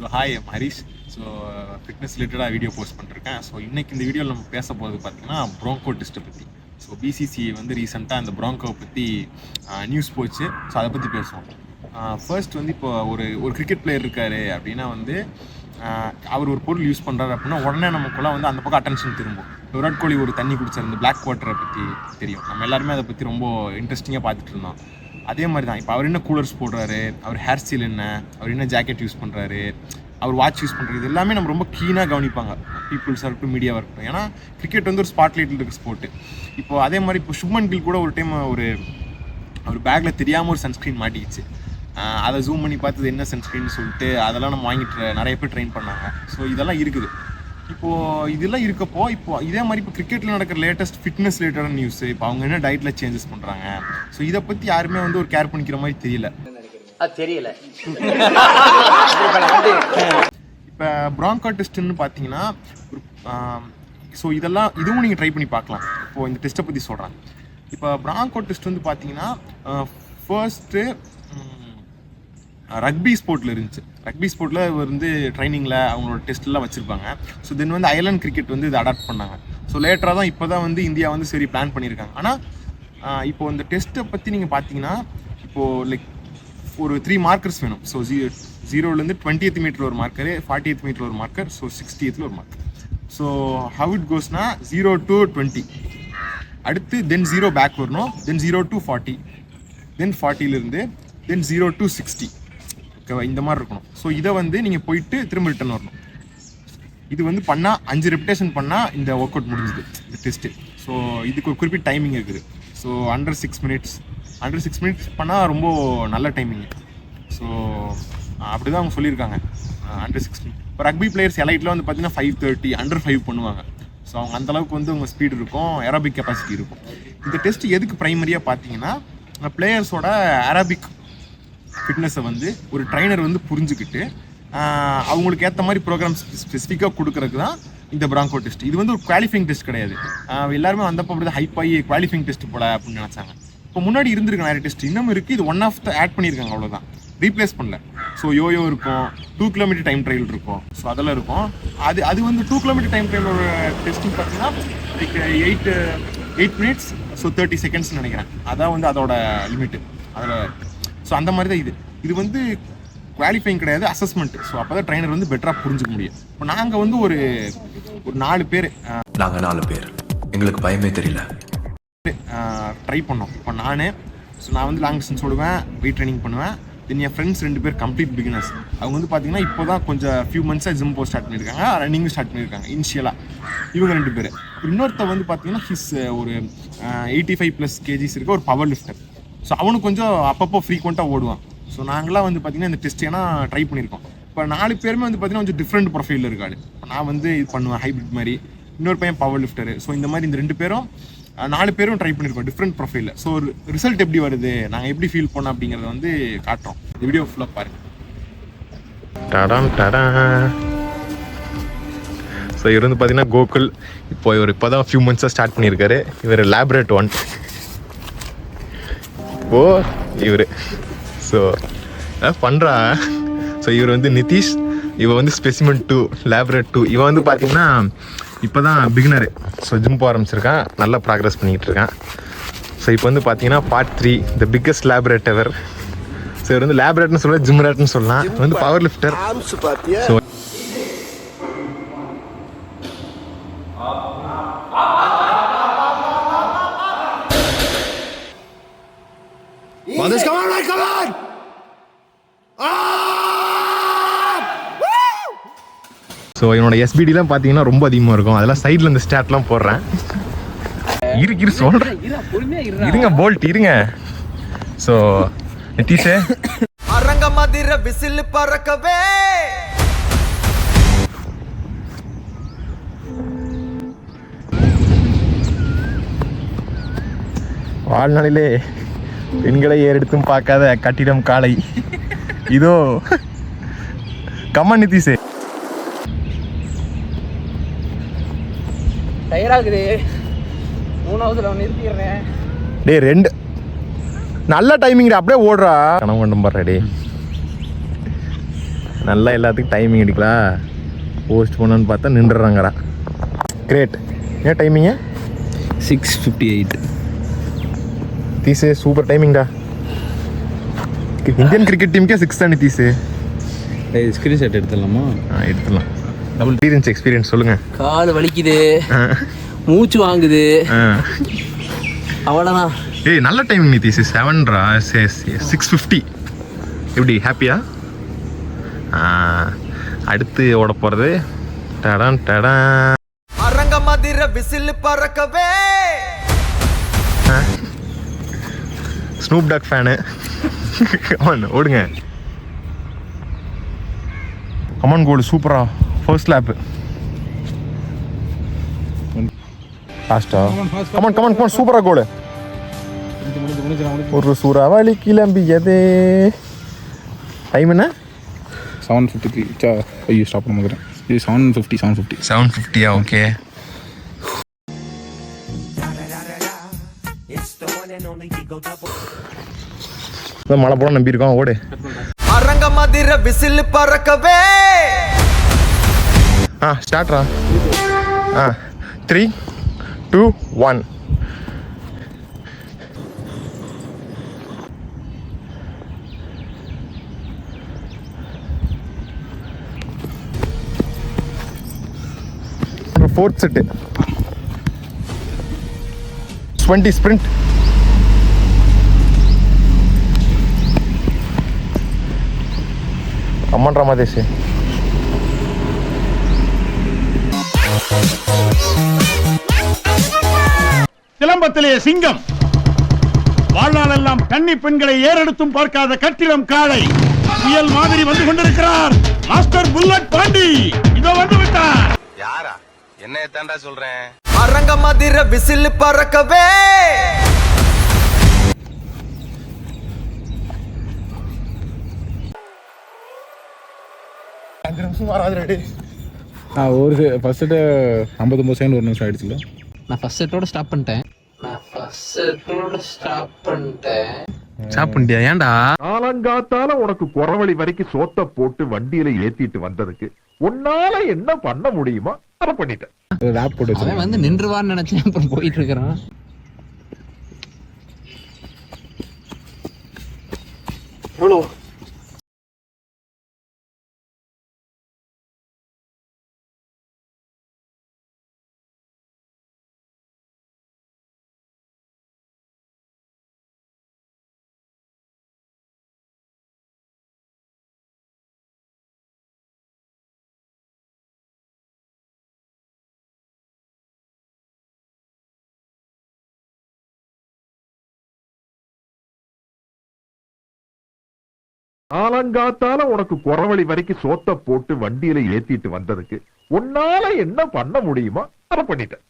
So hi M Harish. So fitness ரிலேட்டடாக video post பண்ணிருக்கேன். So இன்றைக்கி இந்த வீடியோவில் நம்ம பேச போகிறது பார்த்தீங்கன்னா ப்ராங்கோ டெஸ்ட்டை பற்றி. ஸோ பிசிசிஐ வந்து ரீசெண்டாக அந்த ப்ராங்கோவை பற்றி நியூஸ் போச்சு. ஸோ அதை பற்றி பேசுவோம். ஃபர்ஸ்ட் வந்து இப்போ ஒரு கிரிக்கெட் பிளேயர் இருக்கார் அப்படின்னா வந்து அவர் ஒரு பொருள் யூஸ் பண்ணுறாரு அப்படின்னா உடனே நமக்குள்ள வந்து அந்த பக்கம் அட்டென்ஷன் திரும்பும். விராட் கோலி ஒரு தண்ணி குடிச்சார், இந்த பிளாக் வாட்டரை பற்றி தெரியும். நம்ம எல்லாருமே அதை பற்றி ரொம்ப இன்ட்ரெஸ்டிங்காக பார்த்துட்டு இருந்தோம். அதே மாதிரி தான் இப்போ அவர் என்ன கூலர்ஸ் போடுறாரு, அவர் ஹேர் ஸ்டைல் என்ன, அவர் என்ன ஜாக்கெட் யூஸ் பண்ணுறாரு, அவர் வாட்ச் யூஸ் பண்ணுறது, இது எல்லாமே நம்ம ரொம்ப க்ளீனாக கவனிப்பாங்க, பீப்புள்ஸாக இருக்கட்டும் மீடியாவாக இருக்கட்டும். ஏன்னா கிரிக்கெட் வந்து ஒரு ஸ்பாட்லைட்டில் இருக்க ஸ்போர்ட்டு. இப்போது அதே மாதிரி இப்போ சுப்மன் கில் கூட ஒரு டைம் அவர் பேக்கில் தெரியாமல் ஒரு சன்ஸ்க்ரீன் மாட்டிக்கிச்சு. அதை ஜூம் பண்ணி பார்த்தது என்ன சன்ஸ்க்ரீன் சொல்லிட்டு அதெல்லாம் நம்ம வாங்கிட்டு நிறைய பேர் ட்ரெயின் பண்ணாங்க. ஸோ இதெல்லாம் இருக்குது. இப்போது இதெல்லாம் இருக்கப்போ இப்போது இதே மாதிரி இப்போ கிரிக்கெட்டில் நடக்கிற லேட்டஸ்ட் ஃபிட்னஸ் ரிலேட்டடான நியூஸு, இப்போ அவங்க என்ன டயட்டில் சேஞ்சஸ் பண்ணுறாங்க, ஸோ இதை பற்றி யாருமே வந்து ஒரு கேர் பண்ணிக்கிற மாதிரி தெரியல. இப்போ ப்ராங்கோ டெஸ்ட்டுன்னு பார்த்தீங்கன்னா ஸோ இதுவும் நீங்கள் ட்ரை பண்ணி பார்க்கலாம். இப்போது இந்த டெஸ்ட்டை பற்றி சொல்கிறேன். இப்போ ப்ராங்கோ டெஸ்ட் வந்து பார்த்தீங்கன்னா ஃபர்ஸ்ட்டு ரக்பி ஸ்போர்ட்டில் இருந்துச்சு. ரக்பி ஸ்போர்ட்டில் வந்து ட்ரைனிங்கில் அவங்களோட டெஸ்ட்லாம் வச்சுருப்பாங்க. ஸோ தென் வந்து அயர்லாந்து கிரிக்கெட் வந்து இதை அடாப்ட் பண்ணாங்க. ஸோ லேட்டராக தான் இப்போ தான் வந்து இந்தியா வந்து சரி பிளான் பண்ணியிருக்காங்க. ஆனால் இப்போது இந்த டெஸ்ட்டை பற்றி நீங்கள் பார்த்தீங்கன்னா இப்போது லைக் ஒரு 3 மார்க்கர்ஸ் வேணும். ஸோ 0லேருந்து 20th மீட்டர் ஒரு மார்க்கரு, 40th மீட்டர் ஒரு மார்க்கர், ஸோ 60th ஒரு மார்க்கர். ஸோ ஹவ் இட் கோஸ்னா 0 to 20, அடுத்து தென் 0 பேக் வரணும், தென் 0 to 40, தென் 40லேருந்து தென் 0 to 60. ஓகேவா, இந்த மாதிரி இருக்கணும். ஸோ இதை வந்து நீங்கள் போயிட்டு திரும்ப ரிட்டர்ன் வரணும். இது வந்து பண்ணால் 5 ரெப்டேஷன் பண்ணால் இந்த ஒர்க் அவுட் முடிஞ்சுது இந்த டெஸ்ட்டு. ஸோ இதுக்கு ஒரு குறிப்பிட்ட டைமிங் இருக்குது. ஸோ அண்டர் 6 மினிட்ஸ் பண்ணால் ரொம்ப நல்ல டைமிங். ஸோ அப்படி தான் அவங்க சொல்லியிருக்காங்க. அண்டர் 6 மினிட்ஸ் இப்போ ரக்பி பிளேயர்ஸ் எலைட்டில் வந்து பார்த்தீங்கன்னா 5:30 அண்டர் 5 பண்ணுவாங்க. ஸோ அவங்க அந்தளவுக்கு வந்து அவங்க ஸ்பீடு இருக்கும், ஏரோபிக் கெப்பாசிட்டி இருக்கும். இந்த டெஸ்ட் எதுக்கு ப்ரைமரியாக பார்த்தீங்கன்னா பிளேயர்ஸோட ஏரோபிக் ஃபிட்னஸை வந்து ஒரு ட்ரைனர் வந்து புரிஞ்சுக்கிட்டு அவங்களுக்கு ஏற்ற மாதிரி ப்ரோக்ராம் ஸ்பெசிஃபிக்காக கொடுக்குறதுக்கு தான் இந்த ப்ராங்கோ டெஸ்ட். இது வந்து ஒரு குவாலிஃபைங் டெஸ்ட் கிடையாது. எல்லாருமே வந்தப்போ அப்படி ஹைப் ஆகி குவாலிஃபைங் டெஸ்ட் போல அப்படின்னு நினச்சாங்க. இப்போ முன்னாடி இருந்திருக்கு நிறைய டெஸ்ட், இன்னும் இருக்குது. இது ஒன் ஆஃப் த ஆட் பண்ணியிருக்காங்க, அவ்வளோதான், ரீப்ளேஸ் பண்ணல. ஸோ யோயோ இருக்கும், 2 கிலோமீட்டர் டைம் ட்ரையல் இருக்கும். ஸோ அதெல்லாம் இருக்கும். அது வந்து 2 கிலோமீட்டர் டைம் ட்ரையலோட டெஸ்டிங் பார்த்தீங்கன்னா லைக் 8 மினிட்ஸ், ஸோ 30 செகண்ட்ஸ்னு நினைக்கிறேன். அதான் வந்து அதோட லிமிட்டு அதில். ஸோ அந்த மாதிரி தான் இது வந்து குவாலிஃபைங் கிடையாது, அசஸ்மெண்ட். ஸோ அப்போ தான் ட்ரைனர் வந்து பெட்டராக புரிஞ்சுக்க முடியும். இப்போ நாங்கள் வந்து ஒரு 4 பேர், நாங்கள் 4 பேர், எங்களுக்கு பயமே தெரியல, ட்ரை பண்ணோம். இப்போ நான் வந்து லாங் டிஸ்டன்ஸ் ஓடுவேன், வெயிட் ட்ரைனிங் பண்ணுவேன். தென் என் ஃப்ரெண்ட்ஸ் 2 பேர் கம்ப்ளீட் பிகினர்ஸ். அவங்க வந்து பார்த்தீங்கன்னா இப்போ தான் கொஞ்சம் ஃபியூ மந்த்ஸாக ஜிம் போஸ்ட் ஸ்டார்ட் பண்ணியிருக்காங்க, ரன்னிங்கும் ஸ்டார்ட் பண்ணியிருக்காங்க இனிஷியலாக. இவங்க 2 பேர். இன்னொருத்த வந்து பார்த்தீங்கன்னா ஒரு 85+ kgs இருக்க ஒரு பவர் லிஃப்டர். ஸோ அவனுக்கு கொஞ்சம் அப்பப்போ ஃப்ரீக்வெண்ட்டாக ஓடுவான். ஸோ நாங்களாம் வந்து பார்த்திங்கன்னா இந்த டெஸ்ட் ஏன்னா ட்ரை பண்ணியிருக்கோம். இப்போ 4 பேருமே வந்து பார்த்திங்கன்னா கொஞ்சம் டிஃப்ரெண்ட் ப்ரொஃபைலில் இருக்காது. நான் வந்து இது பண்ணுவேன் ஹைப்ரிட் மாதிரி, இன்னொரு பையன் பவர் லிஃப்டரு. ஸோ இந்த மாதிரி இந்த 2 பேரும் 4 பேரும் ட்ரை பண்ணியிருக்கோம் டிஃப்ரெண்ட் ப்ரொஃபைலில். ஸோ ரிசல்ட் எப்படி வருது, நாங்கள் எப்படி ஃபீல் பண்ணோம் அப்படிங்கிறத வந்து காட்டுறோம். இந்த வீடியோ ஃபுல்லாக பாருங்கள். ஸோ இவர் வந்து பார்த்தீங்கன்னா கோகுல். இப்போ தான் ஃபியூ மந்த்ஸாக ஸ்டார்ட் பண்ணியிருக்காரு. இவர் லேப்ரேட் 1. ஓ இவர் ஸோ பண்ணுறா. ஸோ இவர் வந்து நிதிஷ், இவன் வந்து ஸ்பெசிமென் 2, லேப்ரேட் 2. இவன் வந்து பார்த்தீங்கன்னா இப்போ தான் பிகினரு. ஸோ ஜிம் போக ஆரம்பிச்சிருக்கான், நல்லா ப்ராக்ரஸ் பண்ணிக்கிட்டு இருக்கான். ஸோ இப்போ வந்து பார்த்தீங்கன்னா part 3, the biggest lab rat ever. So இவர் வந்து லேப்ரேட்னு சொல்லலாம், ஜிம் ரேட்னு சொல்லலாம். இவர் வந்து பவர் லிஃப்டர். ஸோ ஸோ என்னோட எஸ்பிடிலாம் பார்த்தீங்கன்னா ரொம்ப அதிகமாக இருக்கும். அதெல்லாம் சைடில் இந்த ஸ்டாட்லாம் போடுறேன். இரு சொல்கிறேன், இருங்க போல்ட் இருங்க. ஸோ நிதிஷே அரங்க மதிர விசில் பறக்கவே வாழ்நாளிலே பெண்களை ஏறெடுத்தும் பார்க்காத கட்டிடம் காலை இதோ கம்மன் நிதிஷே. டயராகுது, 3ஆவதுல நிறுத்திடுறேன். டே 2 நல்ல டைமிங், அப்படியே ஓடுறா. கனவு கண்டும் பாரு. டே நல்லா எல்லாத்துக்கும் டைமிங் அடிக்கலாம். போஸ்ட் பண்ணணும்னு பார்த்தா நின்றுறாங்கடா. கிரேட். ஏன் டைமிங்க 6:58. தீசு சூப்பர் டைமிங்டா. இந்தியன் கிரிக்கெட் டீமுக்கே 6 தானே தீசு. ஸ்க்ரீன்ஷாட் எடுத்துடலாமா? எடுத்துடலாம். டபுள் எக்ஸ்பீரியன்ஸ் சொல்லுங்கள். கால் வலிக்குது, மூச்சு வாங்குது, அவ்வளோதான். ஏய் நல்ல டைமிங் நிதிஷ். 7ரா 6:50. எப்படி ஹாப்பியா? அடுத்து ஓட போகிறது டடான் டடான் அரங்க மதிர விசில் பறக்கவே. Snoop Dogg fan. கமான் ஓடுங்க. கமான் கோல் சூப்பரா. ஃபர்ஸ்ட் லேப் ஃபாஸ்டா. கமான் கமான் கமான் சூப்பரா கோல். ஒரு சூறாவளி கிளம்பியதே. டைம் என்ன? 7:53. ஐயோ ஸ்டாப் பண்ண மாட்டேன். இது 7:50. 7:50. ஓகே. மழை போல நம்பி இருக்கோம். ஓடு. அரங்க மதிர விசில் பறக்கவே. ஸ்டார்ட்ரா. 3, 2, 1. Fourth set 20 sprint. அம்மன் ராமதேஷ். சிலம்பத்திலே சிங்கம், வாழ்நாளெல்லாம் கன்னி பெண்களை ஏறெடுத்தும் பார்க்காத கட்டிடம் காளை புயல் மாதிரி வந்து கொண்டிருக்கிறார் மாஸ்டர் புல்லட் பாண்டி. இதோ வந்து விட்டார். யாரா? என்ன தாண்டா சொல்றேன். அரங்க மதிர விசில் பறக்கவே. ஒரு ஃபர்ஸ்ட் செட்டு 59 செகண்ட், 1 நிமிஷம் ஆயிடுச்சுல. நான் ஃபர்ஸ்ட் செட்டோட ஸ்டாப் பண்ணிட்டேன். ஸ்டாப் பண்ணிட்டியா? ஏன்டா? காலங்காத்தால உனக்கு குறவழி வரைக்கும் சோத்த போட்டு வண்டியில ஏத்திட்டு வந்ததுக்கு உன்னால என்ன பண்ண முடியுமா அதை பண்ணிட்டேன். ரேப் போட்டு அவன் வச்சிருக்கேன். வந்து நின்றுவான்னு நினைச்சேன், அப்புறம் போயிட்டு இருக்கிறான். காலங்காத்தால உனக்கு குறவழி வரைக்கும் சோத்த போட்டு வண்டியில ஏத்திட்டு வந்ததுக்கு உன்னால என்ன பண்ண முடியுமா அதை பண்ணிட்டேன்.